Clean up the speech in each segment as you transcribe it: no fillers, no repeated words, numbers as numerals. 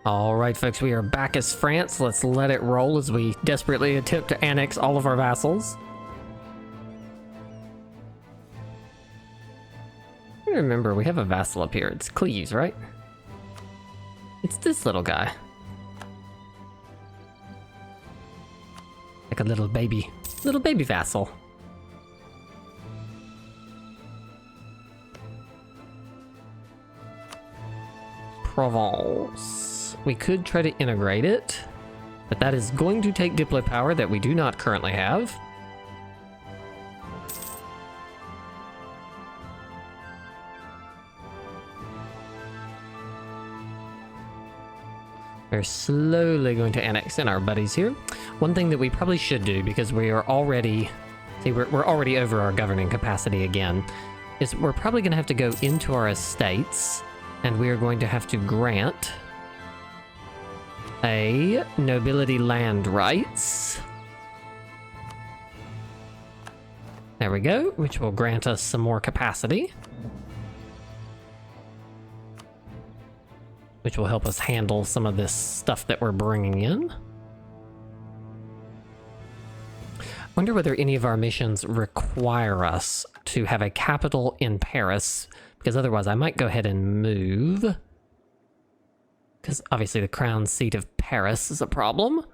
Alright folks, we are back as France. Let's let it roll as we desperately attempt to annex all of our vassals. I remember we have a vassal up here. It's Cleves, right? It's this little guy. Like a little baby vassal. Provence. We could try to integrate it, but that is going to take Diplo power that we do not currently have. We're slowly going to annex in our buddies here. One thing that we probably should do, because we are already... See, we're already over our governing capacity again, is we're probably going to have to go into our estates, and we are going to have to grant a nobility land rights. There we go, which will grant us some more capacity, which will help us handle some of this stuff that we're bringing in. Wonder whether any of our missions require us to have a capital in Paris, because otherwise I might go ahead and move. Because obviously the crown seat of Paris is a problem.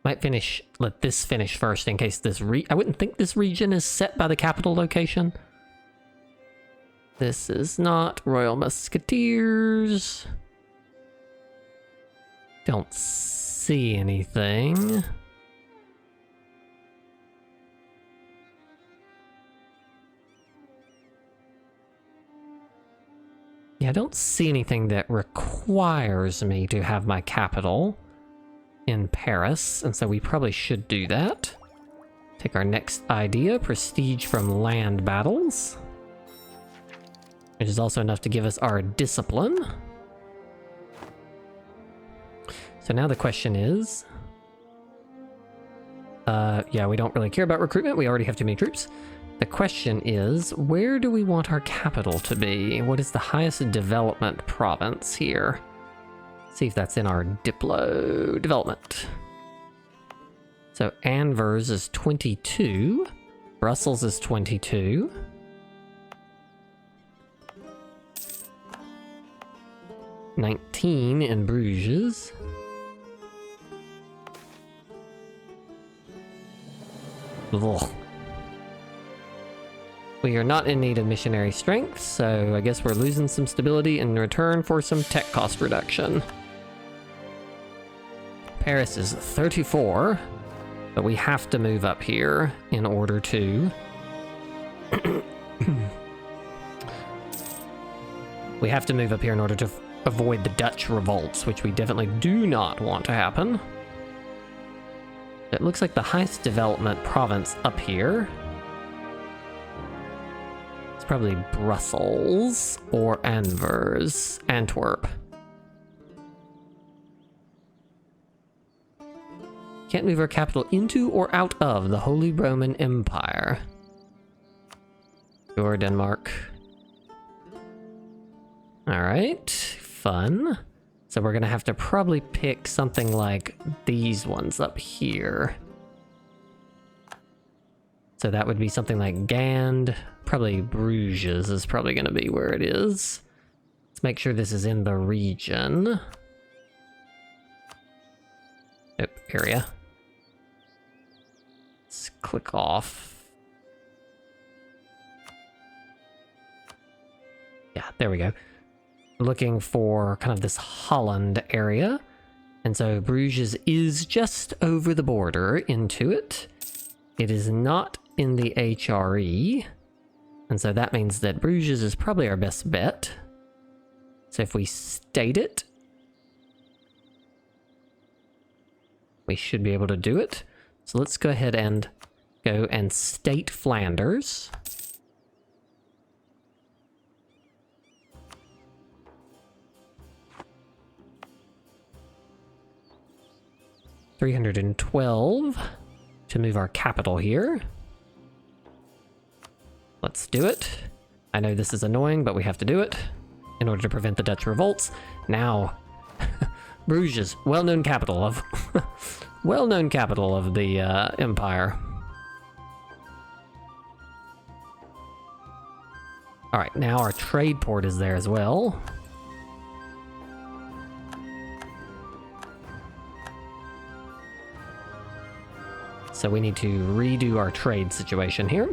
Might let this finish first in case this I wouldn't think this region is set by the capital location. This is not Royal Musketeers. Don't see anything. Yeah, I don't see anything that requires me to have my capital in Paris, and so we probably should do that. Take our next idea, prestige from land battles, which is also enough to give us our discipline. So now the question is... yeah, we don't really care about recruitment, we already have too many troops. The question is, where do we want our capital to be? What is the highest development province here? See if that's in our Diplo development. So Anvers is 22. Brussels is 22. $19 in Bruges. Ugh. We are not in need of missionary strength, so I guess we're losing some stability in return for some tech cost reduction. Paris is 34, but we have to move up here in order to... we have to move up here in order to avoid the Dutch revolts, which we definitely do not want to happen. It looks like the highest development province up here... probably Brussels or Anvers, Antwerp. Can't move our capital into or out of the Holy Roman Empire. Sure, Denmark. Alright, fun. So we're gonna have to probably pick something like these ones up here. So that would be something like Gand. Probably Bruges is probably going to be where it is. Let's make sure this is in the region. Nope, area. Let's click off. Yeah, there we go. Looking for kind of this Holland area. And so Bruges is just over the border into it. It is not in the HRE. And so that means that Bruges is probably our best bet. So if we state it, we should be able to do it. So let's go ahead and go and state Flanders. $312 to move our capital here. Let's do it. I know this is annoying, but we have to do it. in order to prevent the Dutch revolts. Now, Bruges, well-known capital of well-known capital of the empire. All right, now our trade port is there as well. So we need to redo our trade situation here.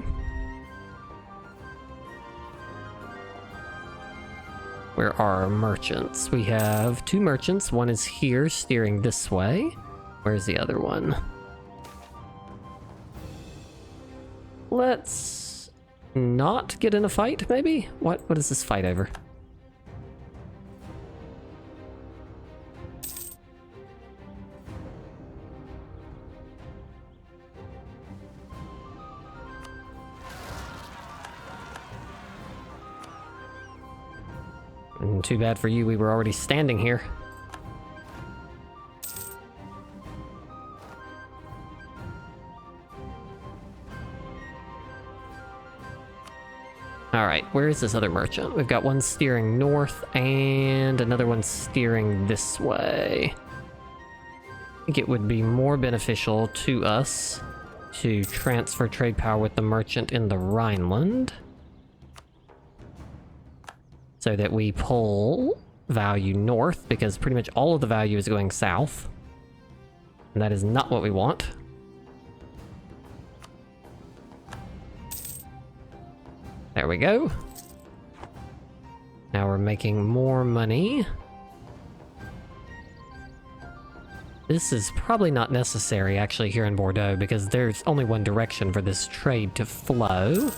Where are our merchants? We have 2 merchants. One is here steering this way. Where's the other one? Let's not get in a fight, maybe? What is this fight over? Too bad for you, we were already standing here. Alright, where is this other merchant? We've got one steering north and another one steering this way. I think it would be more beneficial to us to transfer trade power with the merchant in the Rhineland, so that we pull value north, because pretty much all of the value is going south. And that is not what we want. There we go. Now we're making more money. This is probably not necessary actually here in Bordeaux, because there's only one direction for this trade to flow.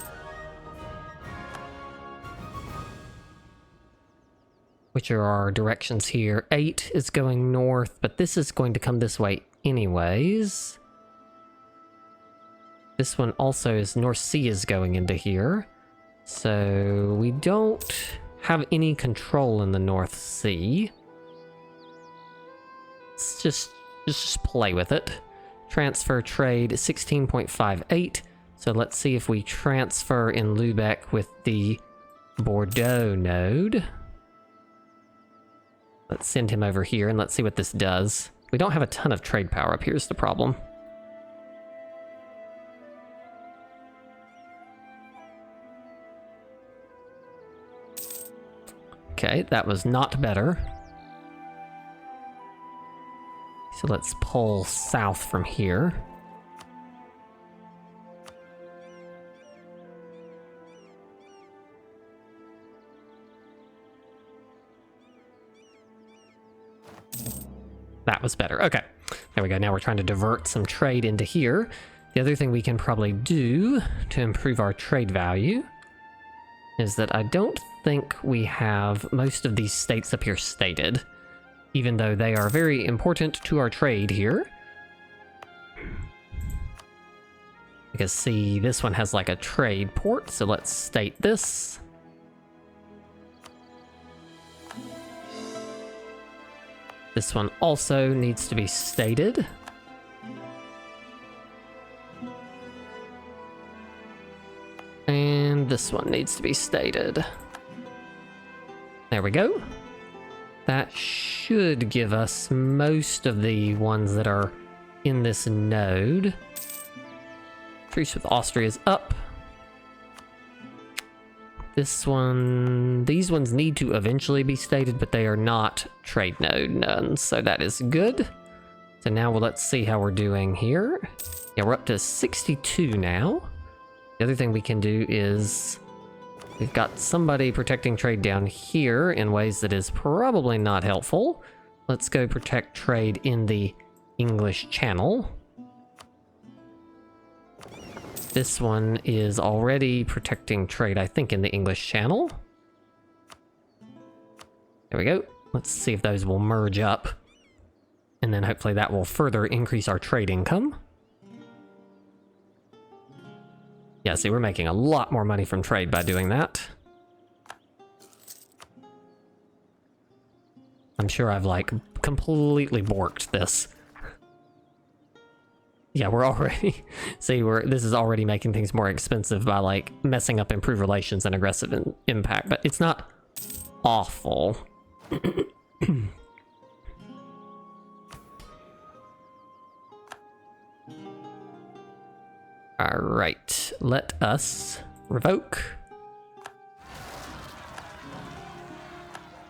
Which are our directions here. 8 is going north, but this is going to come this way anyways. This one also is North Sea is going into here. So we don't have any control in the North Sea. Let's just play with it. Transfer trade 16.58. So let's see if we transfer in Lubeck with the Bordeaux node. Let's send him over here and let's see what this does. We don't have a ton of trade power up here is the problem. Okay, that was not better. So let's pull south from here. That was better. Okay, there we go. Now we're trying to divert some trade into here. The other thing we can probably do to improve our trade value is that I don't think we have most of these states up here stated, even though they are very important to our trade here. Because see, this one has like a trade port, so let's state this. This one also needs to be stated. And this one needs to be stated. There we go. That should give us most of the ones that are in this node. Truce with Austria is up. This one, these ones need to eventually be stated, but they are not trade node nones, so that is good. So now let's see how we're doing here. Yeah, we're up to 62 now. The other thing we can do is we've got somebody protecting trade down here in ways that is probably not helpful. Let's go protect trade in the English Channel. This one is already protecting trade, I think, in the English Channel. There we go. Let's see if those will merge up. And then hopefully that will further increase our trade income. Yeah, see, we're making a lot more money from trade by doing that. I'm sure I've, like, completely borked this. Yeah, we're already... see, this is already making things more expensive by, like, messing up improved relations and aggressive impact. But it's not awful. Alright, let us revoke.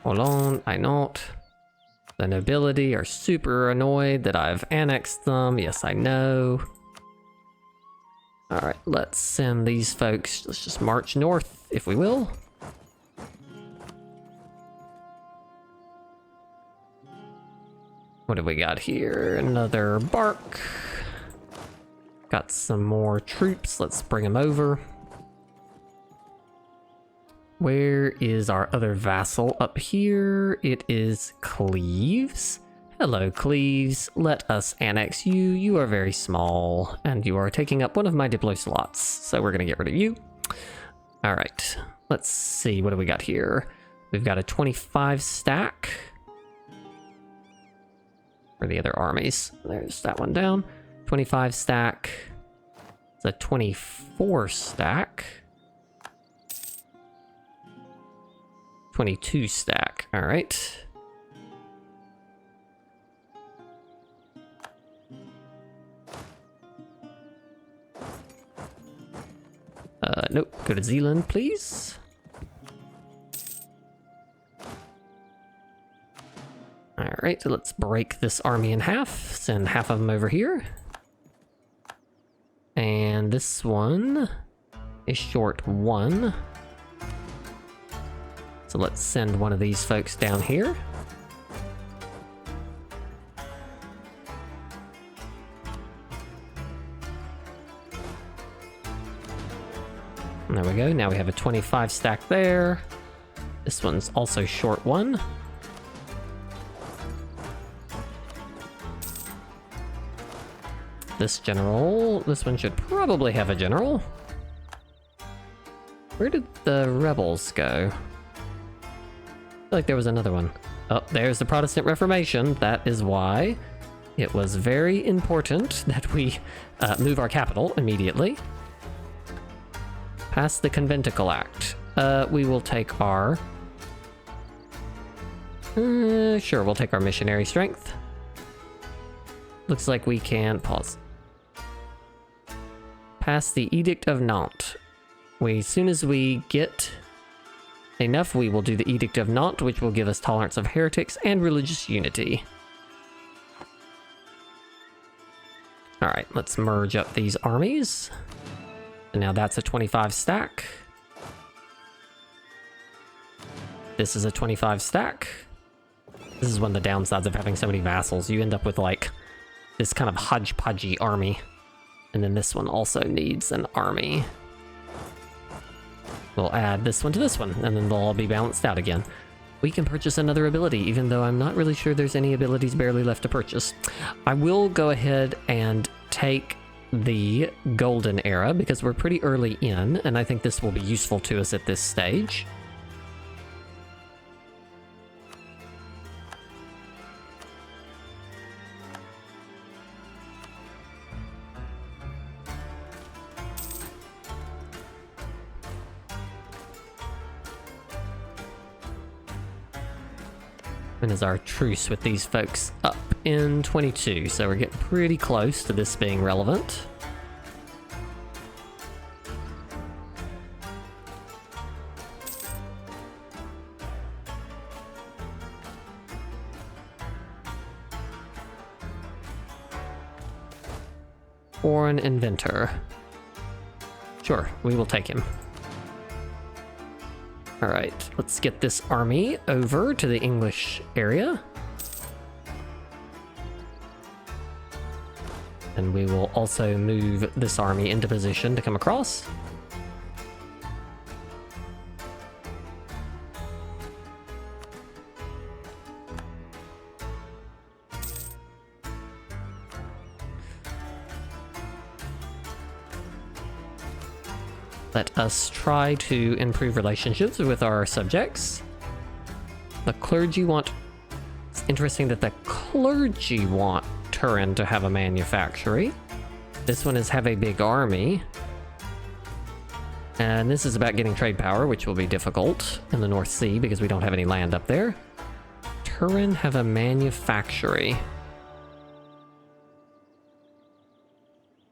Hold on, I not. The nobility are super annoyed that I've annexed them. Yes, I know. Alright, let's send these folks. Let's just march north, if we will. What have we got here? Another bark. Got some more troops. Let's bring them over. Where is our other vassal? Up here, it is Cleves. Hello, Cleves. Let us annex you. You are very small, and you are taking up one of my diplo slots, so we're going to get rid of you. All right, let's see. What do we got here? We've got a 25 stack for the other armies. There's that one down. 25 stack. It's a 24 stack. 22 stack. All right. Nope. Go to Zealand, please. All right, so let's break this army in half. Send half of them over here. And this one is short 1. So let's send one of these folks down here. And there we go. Now we have a 25 stack there. This one's also short 1. This general, this one should probably have a general. Where did the rebels go? I feel like there was another one. Oh, there's the Protestant Reformation. That is why it was very important that we move our capital immediately. Pass the Conventicle Act. We will take our... sure, we'll take our missionary strength. Looks like we can... Pause. Pass the Edict of Nantes. As soon as we get enough, we will do the Edict of Nantes, which will give us tolerance of heretics and religious unity. Alright, let's merge up these armies. And now that's a 25 stack. This is a 25 stack. This is one of the downsides of having so many vassals. You end up with like this kind of hodgepodgey army. And then this one also needs an army. We'll add this one to this one, and then they'll all be balanced out again. We can purchase another ability, even though I'm not really sure there's any abilities barely left to purchase. I will go ahead and take the Golden Era, because we're pretty early in, and I think this will be useful to us at this stage. When is our truce with these folks? Up in 22, so we're getting pretty close to this being relevant. Foreign inventor. Sure, we will take him. Alright, let's get this army over to the English area. And we will also move this army into position to come across. Let us try to improve relationships with our subjects. The clergy want... It's interesting that the clergy want Turin to have a manufactory. This one is have a big army. And this is about getting trade power, which will be difficult in the North Sea because we don't have any land up there. Turin have a manufactory.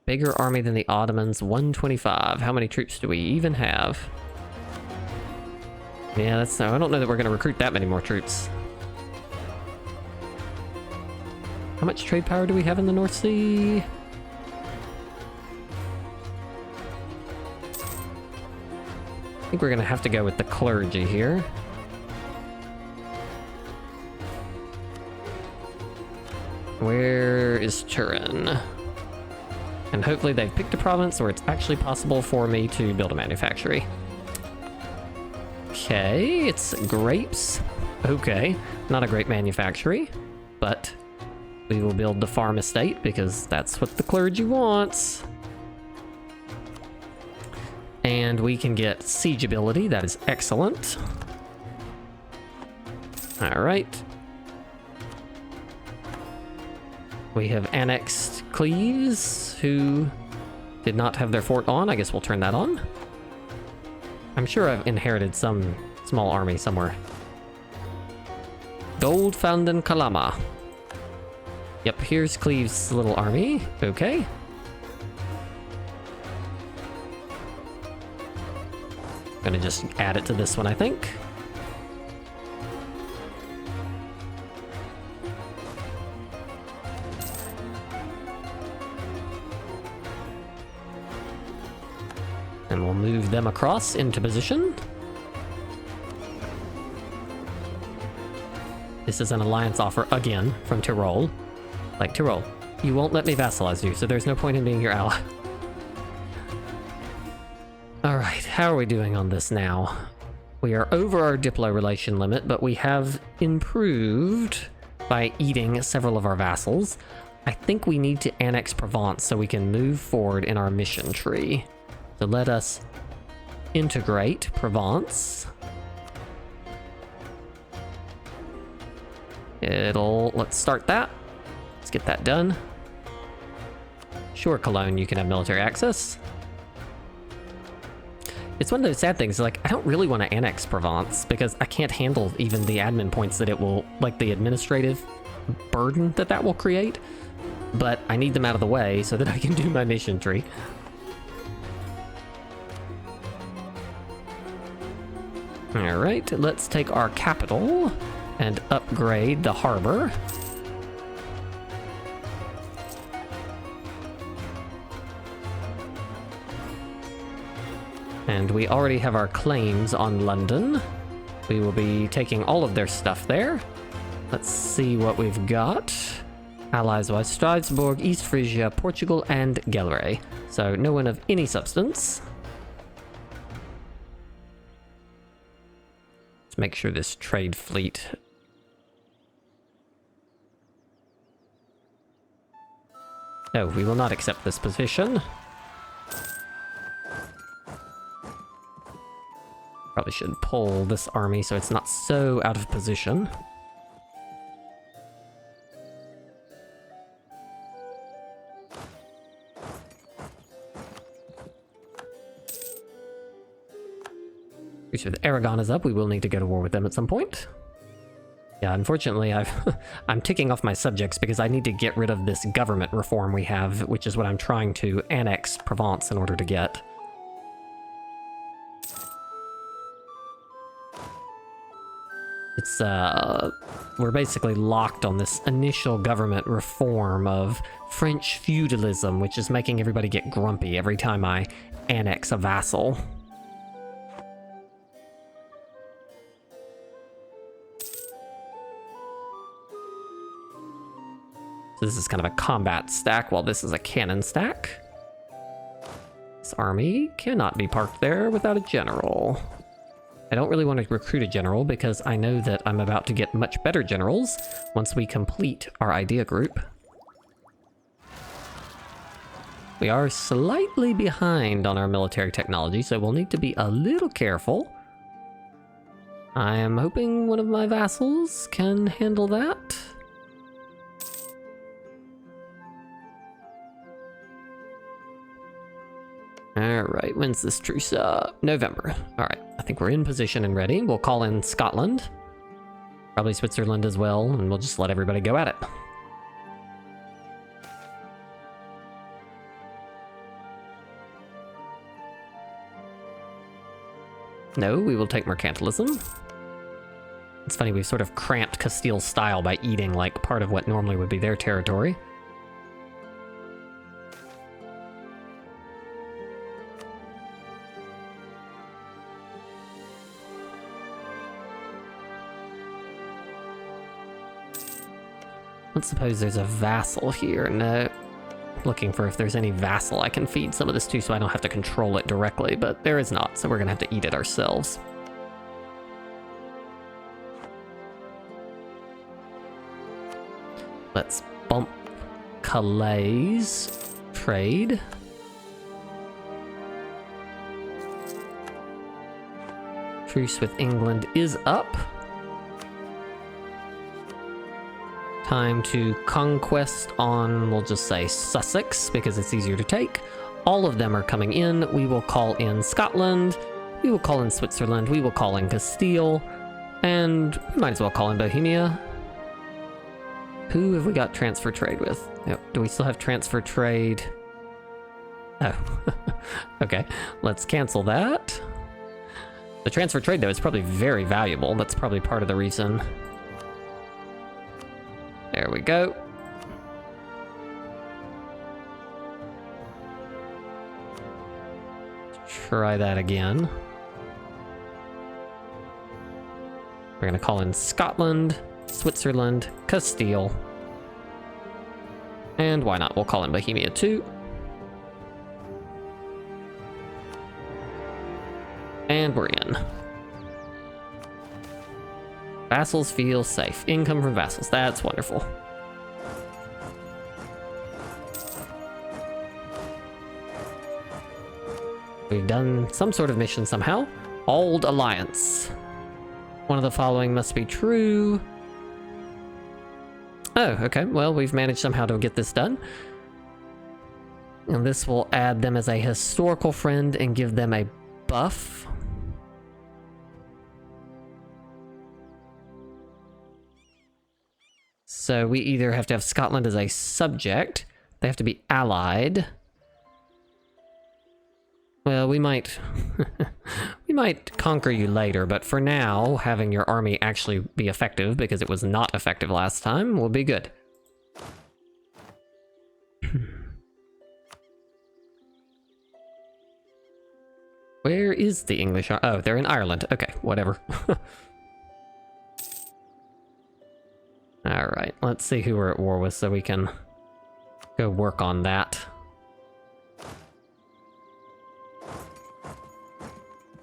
Bigger army than the Ottomans, 125. How many troops do we even have? Yeah, that's... I don't know that we're going to recruit that many more troops. How much trade power do we have in the North Sea? I think we're going to have to go with the clergy here. Where is Turin? And hopefully they've picked a province where it's actually possible for me to build a manufactory. Okay, it's grapes. Okay, not a great manufactory, but we will build the farm estate because that's what the clergy wants. And we can get siege ability, that is excellent. All right. We have annexed Cleves, who did not have their fort on. I guess we'll turn that on. I'm sure I've inherited some small army somewhere. Gold found in Kalama. Yep, here's Cleves' little army. Okay. Gonna just add it to this one, I think. And we'll move them across into position. This is an alliance offer again from Tyrol. Like, Tyrol, you won't let me vassalize you, so there's no point in being your ally. Alright, how are we doing on this now? We are over our Diplo relation limit, but we have improved by eating several of our vassals. I think we need to annex Provence so we can move forward in our mission tree. So let us integrate Provence. Let's start that. Let's get that done. Sure, Cologne, you can have military access. It's one of those sad things, like, I don't really want to annex Provence because I can't handle even the admin points that it will, like the administrative burden that will create. But I need them out of the way so that I can do my mission tree. Alright, let's take our capital and upgrade the harbor. And we already have our claims on London. We will be taking all of their stuff there. Let's see what we've got. Allies-wise, Strasbourg, East Frisia, Portugal, and Gelre. So no one of any substance. Let's make sure this trade fleet... No, we will not accept this position. Probably should pull this army so it's not so out of position. With Aragon is up, we will need to go to war with them at some point. Yeah, unfortunately, I'm ticking off my subjects because I need to get rid of this government reform we have, which is what I'm trying to annex Provence in order to get. It's, we're basically locked on this initial government reform of French feudalism, which is making everybody get grumpy every time I annex a vassal. So this is kind of a combat stack, while this is a cannon stack. This army cannot be parked there without a general. I don't really want to recruit a general because I know that I'm about to get much better generals once we complete our idea group. We are slightly behind on our military technology, so we'll need to be a little careful. I am hoping one of my vassals can handle that. Alright, when's this truce up? November. Alright, I think we're in position and ready. We'll call in Scotland. Probably Switzerland as well, and we'll just let everybody go at it. No, we will take mercantilism. It's funny, we've sort of cramped Castile's style by eating like part of what normally would be their territory. Let's suppose there's a vassal here. No. Looking for if there's any vassal I can feed some of this to so I don't have to control it directly, but there is not, so we're gonna have to eat it ourselves. Let's bump Calais trade. Truce with England is up. Time to conquest on, we'll just say Sussex, because it's easier to take. All of them are coming in. We will call in Scotland. We will call in Switzerland. We will call in Castile. And we might as well call in Bohemia. Who have we got transfer trade with? Do we still have transfer trade? Oh, okay. Let's cancel that. The transfer trade, though, is probably very valuable. That's probably part of the reason. There we go. Try that again. We're gonna call in Scotland, Switzerland, Castile. And why not? We'll call in Bohemia too. And we're in. Vassals feel safe. Income from vassals. That's wonderful. We've done some sort of mission somehow. Old Alliance. One of the following must be true. Oh, okay. Well, we've managed somehow to get this done. And this will add them as a historical friend and give them a buff. So we either have to have Scotland as a subject, they have to be allied. Well, we might we might conquer you later, but for now, having your army actually be effective, because it was not effective last time, will be good. Where is the English army? Oh, they're in Ireland. Okay, whatever. Alright, let's see who we're at war with so we can go work on that.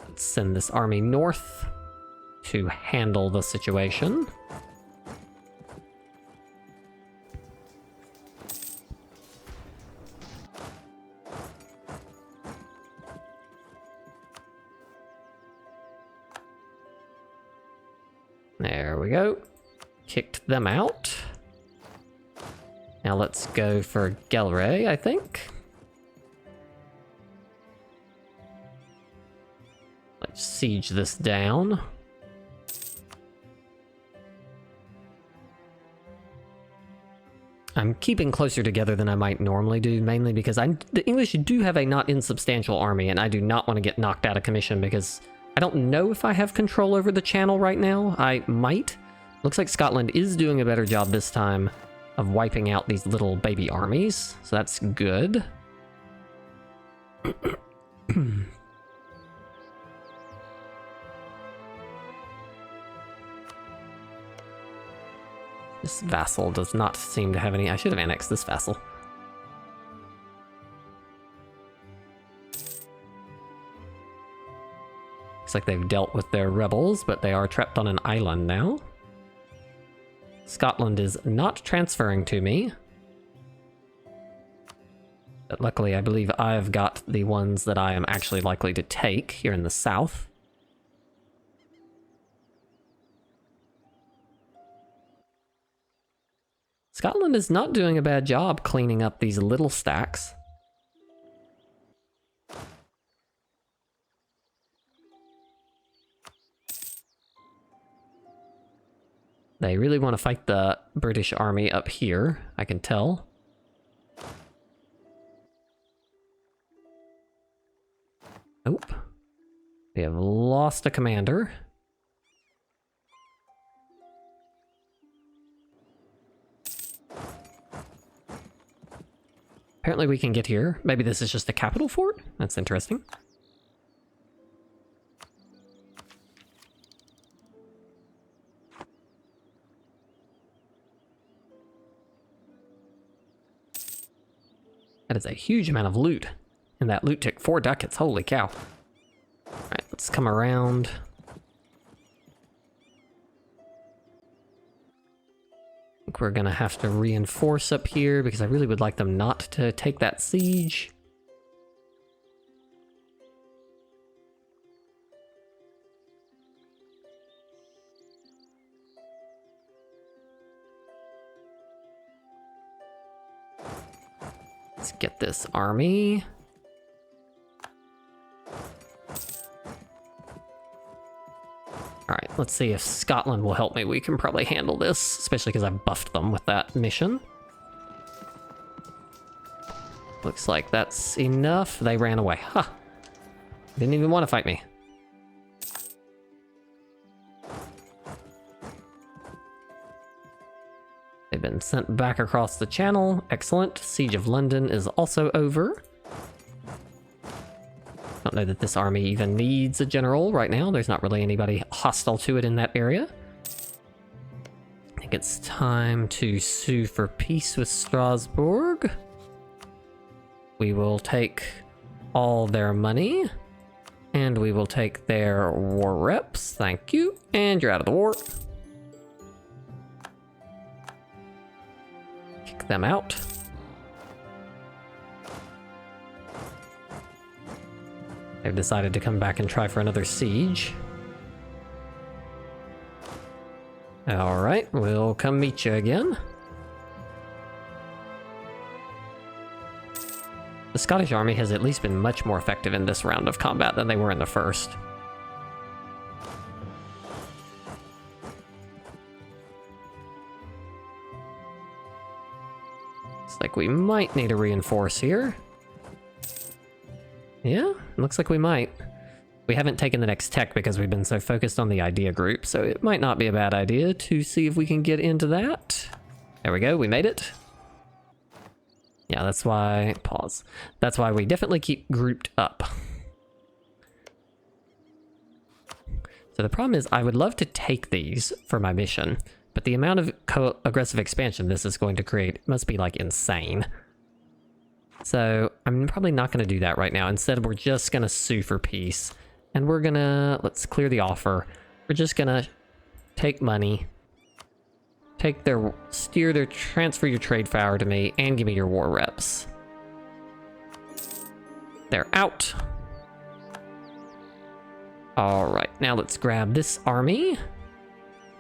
Let's send this army north to handle the situation. There we go. Kicked them out. Now let's go for Gelre, I think. Let's siege this down. I'm keeping closer together than I might normally do, mainly because the English do have a not insubstantial army, and I do not want to get knocked out of commission because I don't know if I have control over the channel right now. I might. Looks like Scotland is doing a better job this time of wiping out these little baby armies, so that's good. This vassal does not seem to have any... I should have annexed this vassal. Looks like they've dealt with their rebels, but they are trapped on an island now. Scotland is not transferring to me. But luckily, I believe I've got the ones that I am actually likely to take here in the south. Scotland is not doing a bad job cleaning up these little stacks. They really want to fight the British army up here, I can tell. Nope. We have lost a commander. Apparently we can get here. Maybe this is just the capital fort? That's interesting. That is a huge amount of loot. And that loot took 4 ducats, holy cow. Alright, let's come around. I think we're gonna have to reinforce up here because I really would like them not to take that siege. Let's get this army. Alright, let's see if Scotland will help me. We can probably handle this, especially because I buffed them with that mission. Looks like that's enough. They ran away. Huh. Didn't even want to fight me. They've been sent back across the channel. Excellent. Siege of London is also over. Don't know that this army even needs a general right now. There's not really anybody hostile to it in that area. I think it's time to sue for peace with Strasbourg. We will take all their money. And we will take their war reps. Thank you. And you're out of the war. Kick them out. They've decided to come back and try for another siege. Alright, we'll come meet you again. The Scottish army has at least been much more effective in this round of combat than they were in the first. Looks like we might need to reinforce here. Yeah, looks like we might. We haven't taken the next tech because we've been so focused on the idea group, so it might not be a bad idea to see if we can get into that. There we go, we made it. Yeah, that's why... Pause. That's why we definitely keep grouped up. So the problem is I would love to take these for my mission, but the amount of aggressive expansion this is going to create must be, like, insane. So I'm probably not going to do that right now. Instead, we're just going to sue for peace. And we're going to... Let's clear the offer. We're just going to take money. Take their... Transfer your trade power to me and give me your war reps. They're out. Alright, now let's grab this army.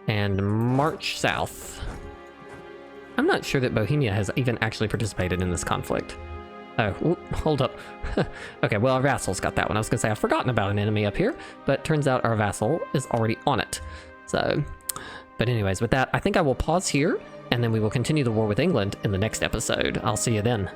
And march south. I'm not sure that Bohemia has even actually participated in this conflict. Oh, whoop, hold up. Okay, well, our vassal's got that one. I was gonna say, I've forgotten about an enemy up here, but turns out our vassal is already on it. So, but anyways, with that, I think I will pause here, and then we will continue the war with England in the next episode. I'll see you then.